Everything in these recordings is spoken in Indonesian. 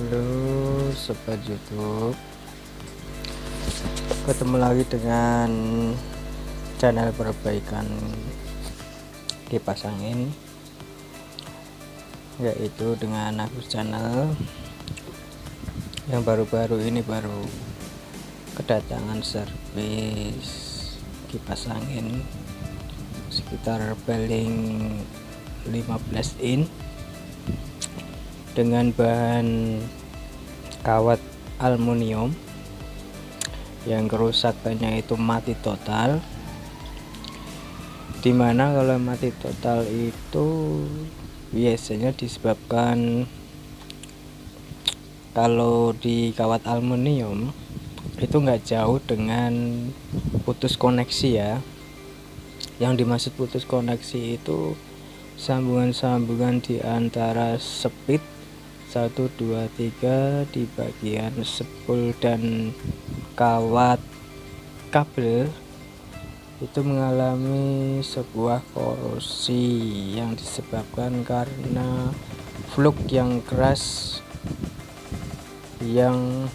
Halo sobat YouTube, ketemu lagi dengan channel perbaikan kipas angin, yaitu dengan Agus Channel yang baru-baru ini baru kedatangan servis kipas angin sekitar paling 15 in dengan bahan kawat aluminium yang kerusakannya itu mati total, dimana kalau mati total itu biasanya disebabkan kalau di kawat aluminium itu nggak jauh dengan putus koneksi ya. Yang dimaksud putus koneksi itu sambungan-sambungan di antara speed 1, 2, 3 di bagian spool dan kawat kabel itu mengalami sebuah korosi yang disebabkan karena fluk yang keras yang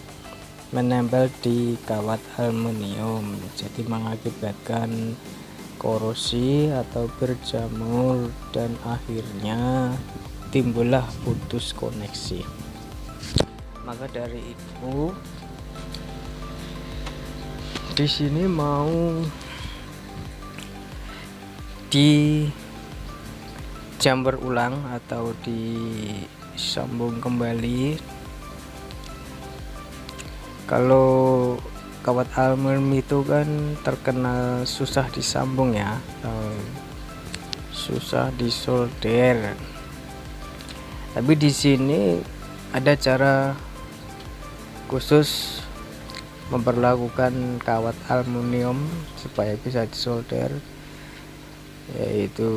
menempel di kawat aluminium, jadi mengakibatkan korosi atau berjamur dan akhirnya timbullah putus koneksi. Maka dari itu di sini mau di jumper ulang atau disambung kembali. Kalau kawat aluminium itu kan terkenal susah disambung ya, susah disolder. Tapi di sini ada cara khusus memperlakukan kawat aluminium supaya bisa disolder, yaitu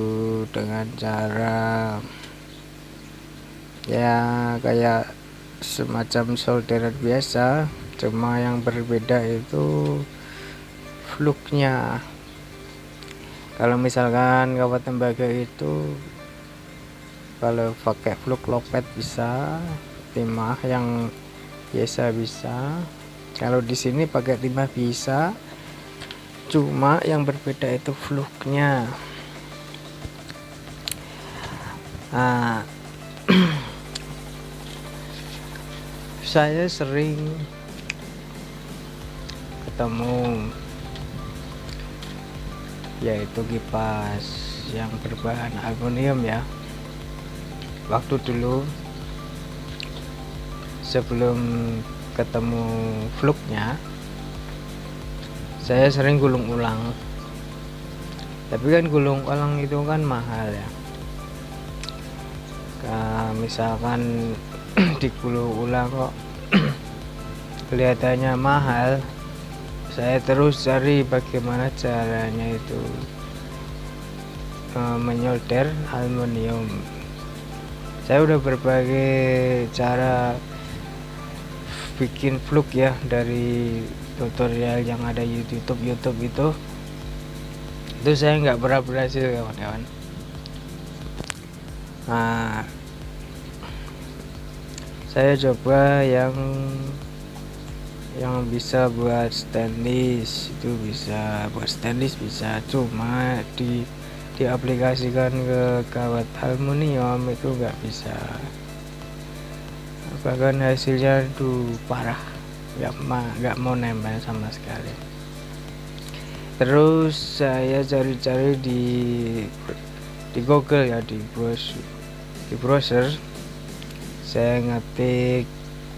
dengan cara ya kayak semacam solderan biasa, cuma yang berbeda itu fluknya. Kalau misalkan kawat tembaga itu kalau pakai fluk lopet bisa, timah yang biasa bisa. Kalau di sini pakai timah bisa, cuma yang berbeda itu fluknya. Nah, saya sering ketemu yaitu kipas yang berbahan aluminium ya. Waktu dulu sebelum ketemu fluknya, saya sering gulung ulang. Tapi kan gulung ulang itu kan mahal ya. Misalkan digulung ulang kok kelihatannya mahal, saya terus cari bagaimana caranya itu menyolder aluminium. Saya udah berbagai cara bikin fluk ya, dari tutorial yang ada YouTube itu saya nggak pernah berhasil kawan-kawan. Nah, saya coba yang bisa buat stainless, itu bisa buat stainless bisa, cuma diaplikasikan ke kawat aluminium itu nggak bisa, bahkan hasilnya itu parah, nggak mau nempel sama sekali. Terus saya cari-cari di Google ya, di browser saya ngetik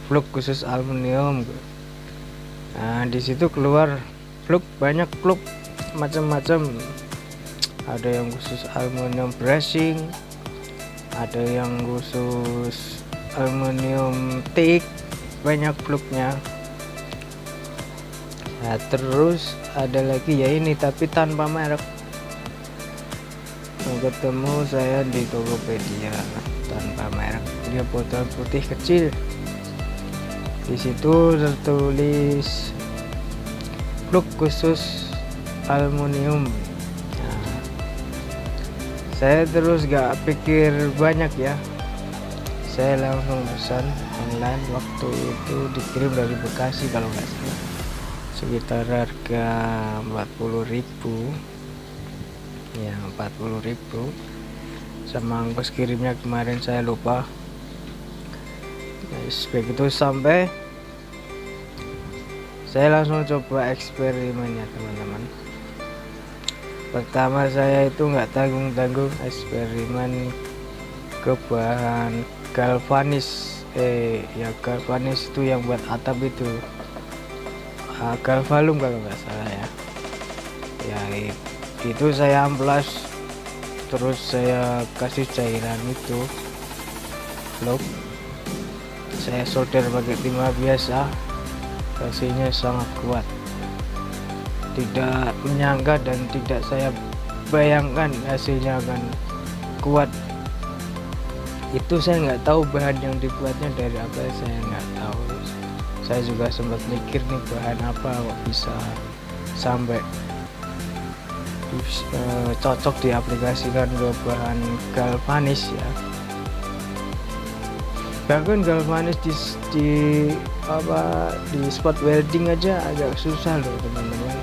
fluk khusus aluminium. Nah, di situ keluar fluk, banyak fluk macam-macam. Ada yang khusus aluminium brushing, ada yang khusus aluminium thick, banyak fluknya. Nah, terus ada lagi ya ini tapi tanpa merek. Ketemu saya di Tokopedia tanpa merek, dia botol putih kecil, di situ tertulis fluk khusus aluminium. Saya terus gak pikir banyak ya, saya langsung pesan online. Waktu itu dikirim dari Bekasi kalau nggak salah, sekitar harga 40.000 ya, 40.000 sama ongkos kirimnya kemarin saya lupa. Nah, begitu sampai saya langsung coba eksperimennya teman-teman. Pertama saya itu nggak tanggung-tanggung eksperimen ke bahan galvanis, ya galvanis itu yang buat atap itu, galvalum kalau nggak salah ya. Ya itu saya amplas, terus saya kasih cairan itu lock, saya solder pakai timah biasa, hasilnya sangat kuat. Tidak menyangka dan tidak saya bayangkan hasilnya akan kuat. Itu saya nggak tahu bahan yang dibuatnya dari apa, saya nggak tahu. Saya juga sempat mikir nih bahan apa kok bisa sampai cocok diaplikasikan ke bahan galvanis ya. Bahkan galvanis di spot welding aja agak susah loh teman-teman,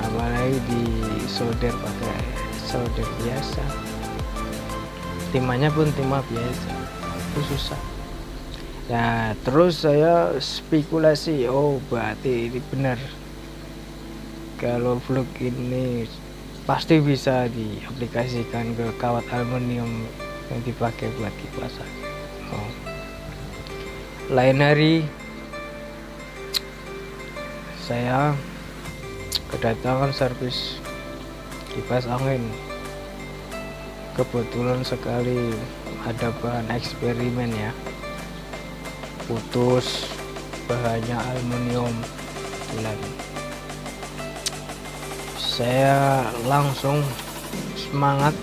apalagi di solder pakai solder biasa, timahnya pun timah biasa, itu susah ya. Terus saya spekulasi, oh berarti ini benar, kalau fluk ini pasti bisa diaplikasikan ke kawat aluminium yang dipakai buat kipas. Lain hari saya kedatangan servis kipas angin. Kebetulan sekali ada bahan eksperimen ya, putus, bahannya aluminium bulan. Saya langsung semangat,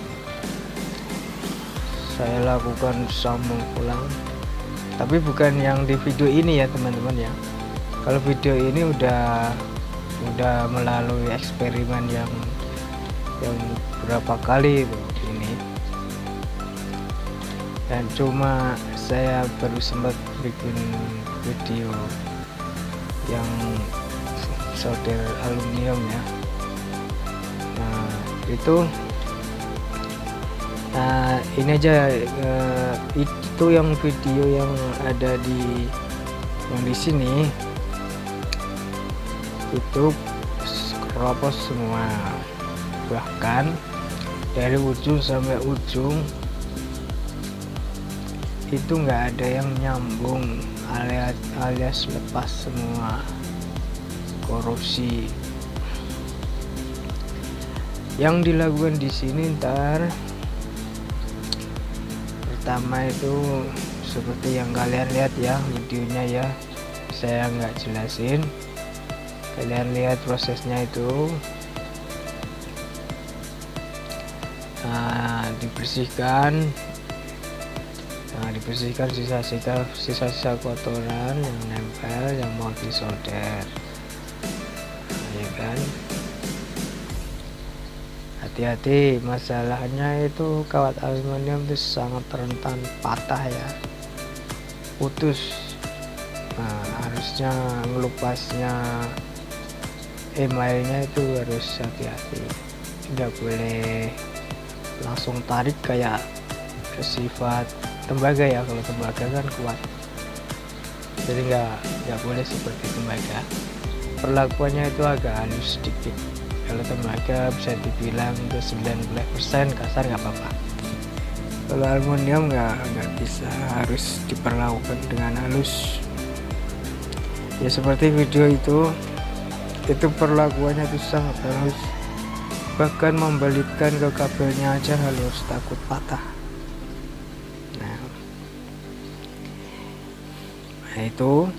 saya lakukan sambung pulang, tapi bukan yang di video ini ya teman-teman ya. Kalau video ini udah melalui eksperimen yang berapa kali itu ini, dan cuma saya baru sempat bikin video yang solder aluminium ya. Nah itu ini aja, itu yang video yang ada di sini itu keropos semua, bahkan dari ujung sampai ujung itu nggak ada yang nyambung, alias lepas semua, korupsi. Yang dilakukan di sini ntar pertama itu seperti yang kalian lihat ya videonya ya, saya nggak jelasin, kalian lihat prosesnya itu. Dibersihkan sisa-sisa kotoran yang nempel yang mau disolder, ya kan. Hati-hati, masalahnya itu kawat aluminium itu sangat rentan patah ya, putus. Harusnya ngelupasnya emailnya itu harus hati-hati, tidak boleh langsung tarik kayak sifat tembaga ya. Kalau tembaga kan kuat, jadi nggak boleh seperti tembaga, perlakuannya itu agak halus sedikit. Kalau tembaga bisa dibilang ke 90% kasar nggak apa-apa. Kalau aluminium nggak bisa, harus diperlakukan dengan halus ya. Seperti video itu perlakuannya itu sangat halus, bahkan membalitkan ke kabelnya aja halus, takut patah. Nah itu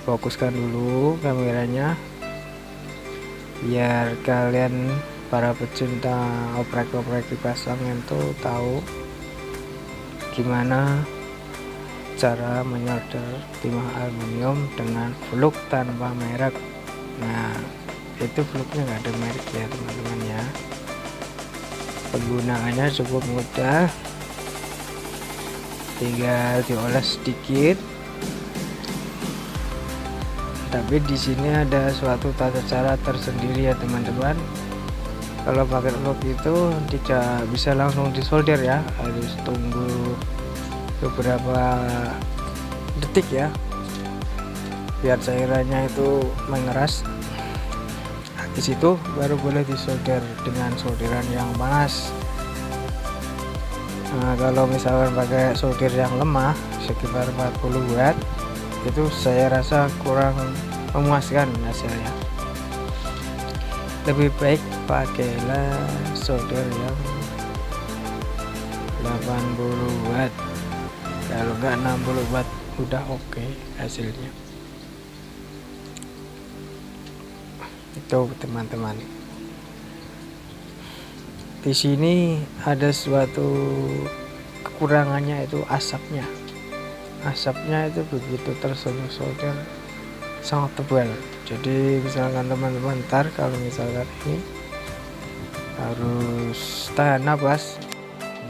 fokuskan dulu kameranya biar kalian para pecinta oprek-oprek kipas angin tuh tahu gimana cara menyolder timah aluminium dengan fluk tanpa merek. Nah itu fluknya nggak ada merek ya teman-teman ya. Penggunaannya cukup mudah, tinggal dioles sedikit. Tapi di sini ada suatu tata cara tersendiri ya teman-teman. Kalau pakai flok itu tidak bisa langsung disolder ya, harus tunggu beberapa detik ya, biar cairannya itu mengeras. Di situ baru boleh disolder dengan solderan yang panas. Nah, kalau misalkan pakai solder yang lemah sekitar 40 watt, itu saya rasa kurang memuaskan hasilnya. Lebih baik pakailah solder yang 80 watt, kalau enggak 60 watt udah oke hasilnya. Itu teman-teman. Di sini ada suatu kekurangannya, itu asapnya. Asapnya itu begitu tersentuh solder sangat tebal. Jadi misalkan teman-teman ntar kalau misalkan ini harus tahan napas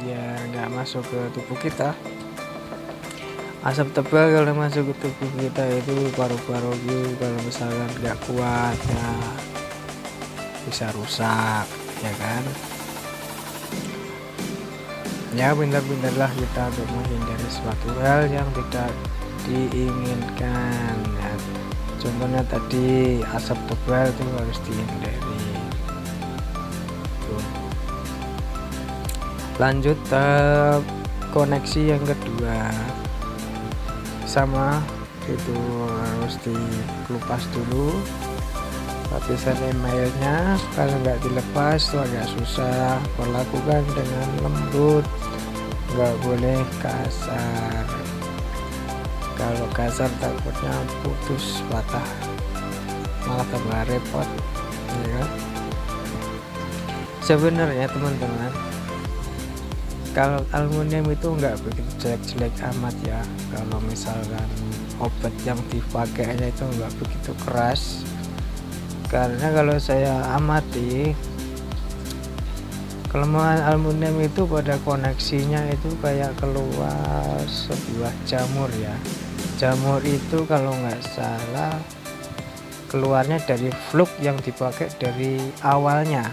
biar nggak masuk ke tubuh kita. Asap tebal kalau masuk ke tubuh kita itu paru-paru kalau misalkan nggak kuat ya bisa rusak ya kan. Ya pintar-pintarlah kita untuk menghindari suatu hal yang tidak diinginkan ya. Contohnya tadi asap tebal itu harus dihindari. Tuh. Lanjut tahap koneksi yang kedua, sama itu harus dikelupas dulu lapisan emailnya. Kalau nggak dilepas itu agak susah, perlakukan dengan lembut, nggak boleh kasar. Kalau kasar takutnya putus patah, malah tambah repot ya kan? Sebenarnya teman-teman, kalau aluminium itu nggak begitu jelek-jelek amat ya. Kalau misalkan obat yang dipakainya itu nggak begitu keras, karena kalau saya amati kelemahan aluminium itu pada koneksinya itu kayak keluar sebuah jamur ya. Jamur itu kalau nggak salah keluarnya dari fluk yang dipakai dari awalnya,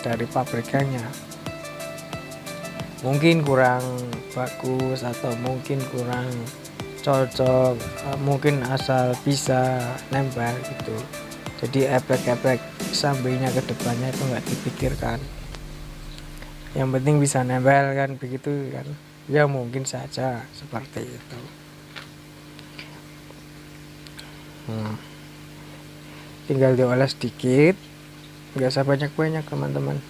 dari pabrikannya. Mungkin kurang bagus atau mungkin kurang cocok, mungkin asal bisa nempel gitu. Jadi efek-efek sampingnya ke depannya itu nggak dipikirkan. Yang penting bisa nempel kan, begitu kan. Ya mungkin saja seperti itu. Tinggal dioles sedikit, nggak usah banyak-banyak teman-teman.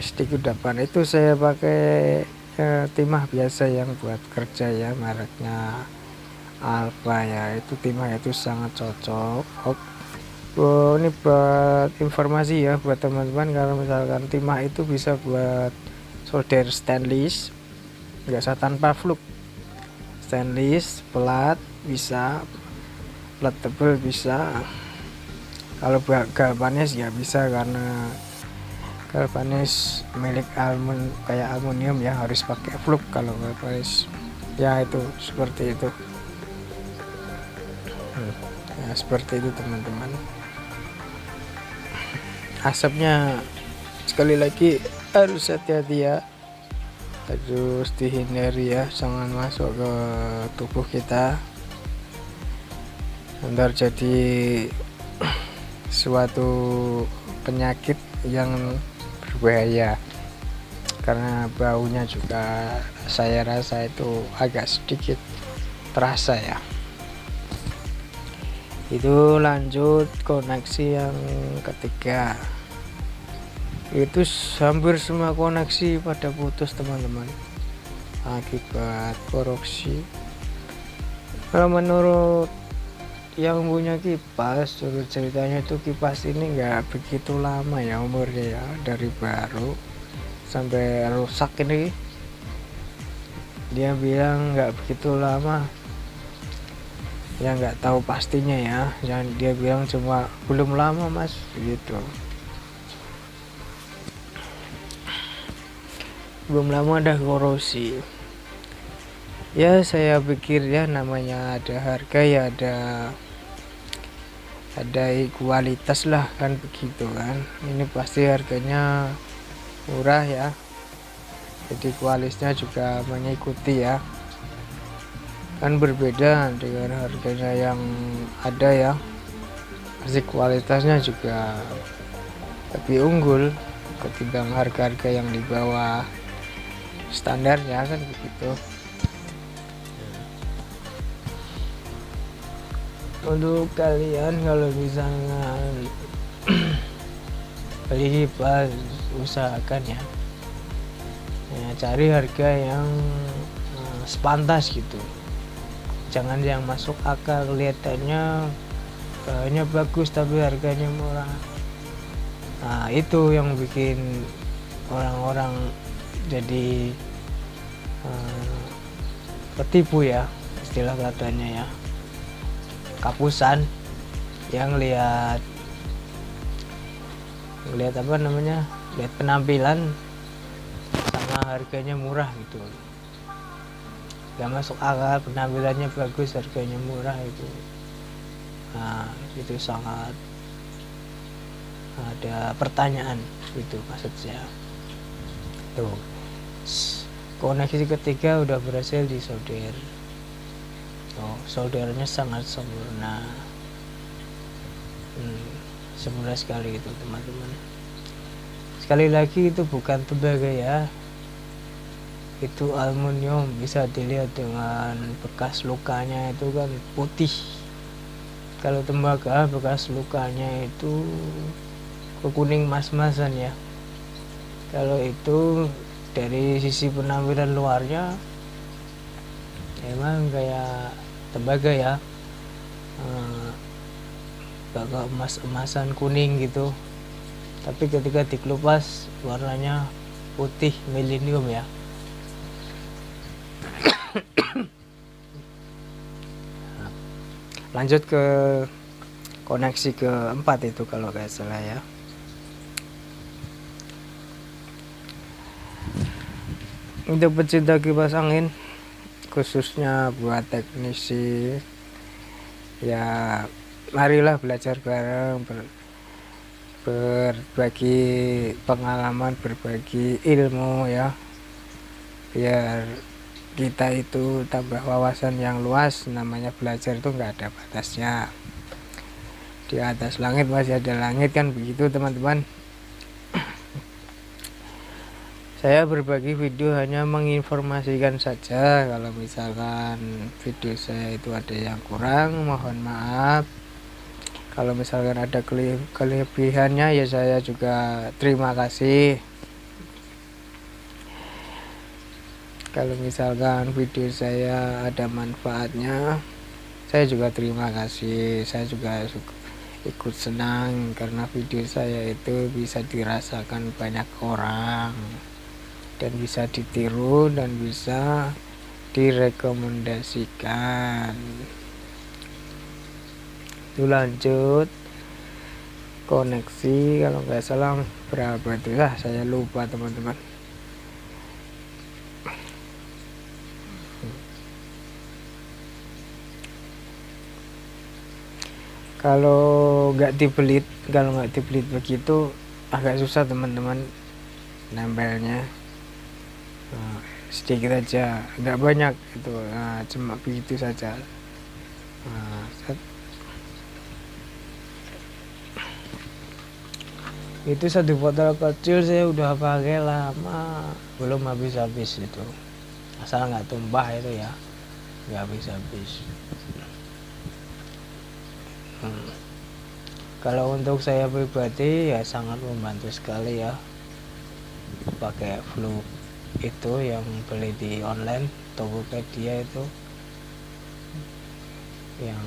Sedikit dapat. Itu saya pakai timah biasa yang buat kerja ya, mereknya Alpha ya. Itu timah itu sangat cocok. Oh, ini buat informasi ya buat teman-teman, kalau misalkan timah itu bisa buat solder stainless, nggak usah tanpa fluk. Stainless plat bisa, plat tebal bisa. Kalau galvanis ya bisa, karena galvanis milik kayak aluminium ya harus pakai fluk. Kalau galvanis ya itu seperti itu ya, seperti itu teman-teman. Asapnya sekali lagi harus hati-hati ya, harus dihindari ya, jangan masuk ke tubuh kita, ntar jadi suatu penyakit yang berbahaya. Karena baunya juga saya rasa itu agak sedikit terasa ya. Itu lanjut koneksi yang ketiga, itu hampir semua koneksi pada putus teman-teman akibat korupsi. Kalau menurut yang punya kipas, menurut ceritanya itu kipas ini nggak begitu lama ya umurnya ya, dari baru sampai rusak ini dia bilang nggak begitu lama ya, nggak tahu pastinya ya, yang dia bilang cuma belum lama mas gitu. belum lama ada korosi. Ya saya pikir ya namanya ada harga ya ada kualitas lah kan, begitu kan. Ini pasti harganya murah ya, jadi kualitasnya juga mengikuti ya, kan berbeda dengan harganya yang ada ya, pasti kualitasnya juga lebih unggul ketimbang harga-harga yang di bawah standarnya kan begitu. Untuk kalian kalau misalnya beli kipas, usahakan ya, cari harga yang sepantas gitu, jangan yang masuk akal, kelihatannya bahannya bagus tapi harganya murah. Nah itu yang bikin orang-orang jadi ketipu ya, istilah katanya ya, kapusan yang lihat apa namanya, lihat penampilan sama harganya murah gitu, gak masuk akal, penampilannya bagus harganya murah itu. Nah itu sangat ada pertanyaan itu maksud saya. Tuh koneksi ketiga udah berhasil disolder. Soldernya sangat sempurna, sempurna sekali itu teman-teman. Sekali lagi itu bukan tembaga ya, itu aluminium. Bisa dilihat dengan bekas lukanya itu kan putih. Kalau tembaga bekas lukanya itu kekuning mas-masan ya. Kalau itu dari sisi penampilan luarnya emang kayak tembaga ya, agak emas-emasan kuning gitu, tapi ketika dikelupas warnanya putih milenium ya. Lanjut ke koneksi keempat itu kalau nggak salah ya. Untuk pecinta kipas angin, khususnya buat teknisi ya, marilah belajar bareng, berbagi pengalaman, berbagi ilmu ya, biar kita itu tambah wawasan yang luas. Namanya belajar itu nggak ada batasnya, di atas langit masih ada langit kan begitu teman-teman. Saya berbagi video hanya menginformasikan saja. Kalau misalkan video saya itu ada yang kurang, mohon maaf. Kalau misalkan ada kelebihannya ya saya juga terima kasih. Kalau misalkan video saya ada manfaatnya, saya juga terima kasih. Saya juga ikut senang karena video saya itu bisa dirasakan banyak orang, dan bisa ditiru dan bisa direkomendasikan. Itu lanjut koneksi kalau nggak salah berapa itu lah, saya lupa teman-teman. Kalau nggak dibelit begitu agak susah teman-teman nempelnya. Sedikit aja, nggak banyak itu, cuma begitu saja. Itu satu botol kecil saya udah pakai lama, belum habis-habis itu, asal nggak tumpah itu ya, nggak habis-habis. Kalau untuk saya pribadi ya sangat membantu sekali ya, pakai Flux itu yang beli di online Tokopedia itu, yang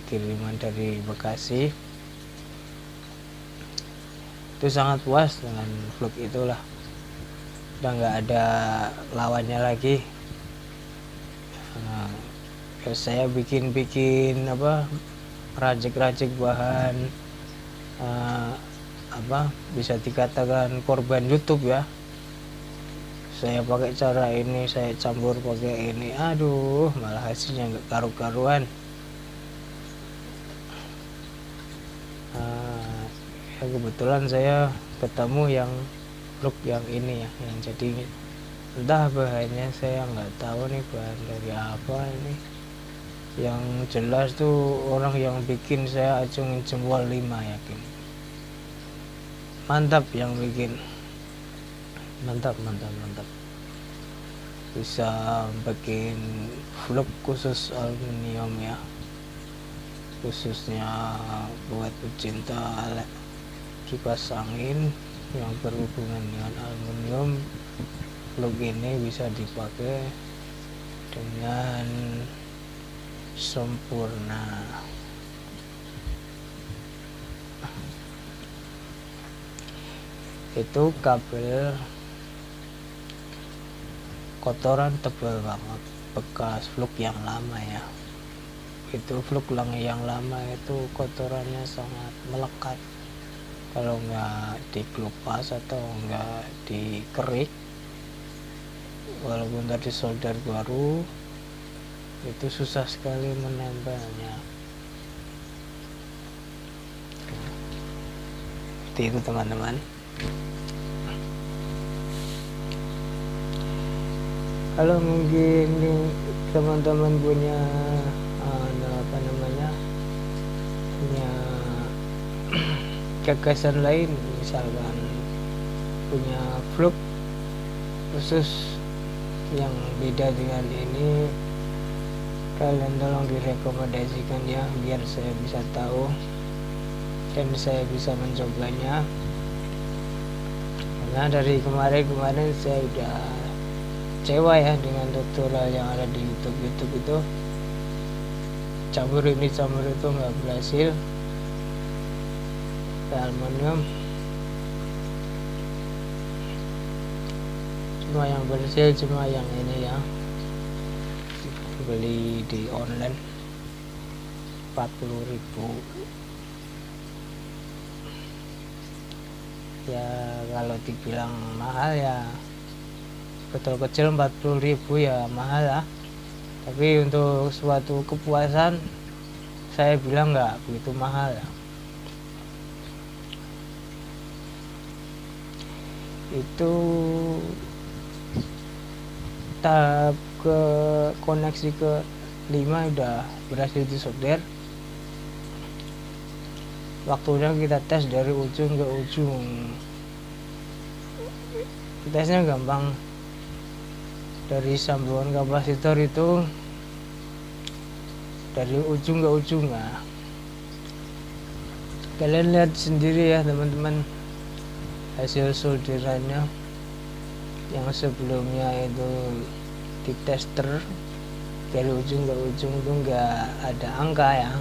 kiriman dari Bekasi. Itu sangat puas dengan Flux itulah, udah nggak ada lawannya lagi. Saya bikin apa, rajik-rajik bahan bisa dikatakan korban YouTube ya. saya pakai cara ini, saya campur pakai ini, aduh malah hasilnya nggak karu-karuan. Ya kebetulan saya ketemu yang look yang ini ya, yang jadi entah bahannya saya nggak tahu nih bahan dari apa ini. Yang jelas tuh orang yang bikin saya acungin jempol 5, yakin mantap yang bikin, mantap bisa bikin vlog khusus aluminium ya, khususnya buat pecinta kipas angin yang berhubungan dengan aluminium. Vlog ini bisa dipakai dengan sempurna. Itu kabel kotoran tebal banget, bekas vlog yang lama ya. Itu vlog yang lama itu kotorannya sangat melekat, kalau nggak dikelupas atau nggak dikerik, walaupun tadi solder baru, itu susah sekali menempelnya. Seperti itu teman-teman. Kalau mungkin teman-teman punya punya gagasan lain, misalkan punya vlog khusus yang beda dengan ini, kalian tolong direkomendasikan ya, biar saya bisa tahu dan saya bisa mencobanya. Karena dari kemarin saya udah kecewa ya dengan tutorial yang ada di YouTube itu, campur ini campur itu nggak berhasil. Aluminium cuma yang berhasil cuma yang ini ya, beli di online 40.000 ya. Kalau dibilang mahal ya, botol kecil 40.000 ya mahal lah, tapi untuk suatu kepuasan saya bilang nggak begitu mahal ya. Itu tahap ke koneksi ke 5 udah berhasil disolder. Waktunya kita tes dari ujung ke ujung. Tesnya gampang, dari sambungan kapasitor itu dari ujung ke ujung. Nah, kalian lihat sendiri ya teman-teman, hasil solderannya yang sebelumnya itu di tester dari ujung ke ujung itu nggak ada angka ya,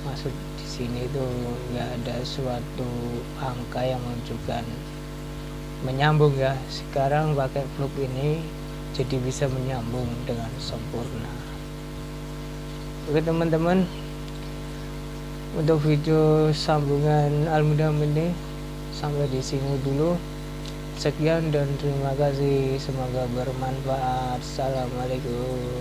maksud di sini itu nggak ada suatu angka yang menunjukkan menyambung ya. Sekarang pakai vlog ini jadi bisa menyambung dengan sempurna. Oke teman-teman, untuk video sambungan aluminium ini sampai di sini dulu. Sekian dan terima kasih, semoga bermanfaat. Assalamualaikum.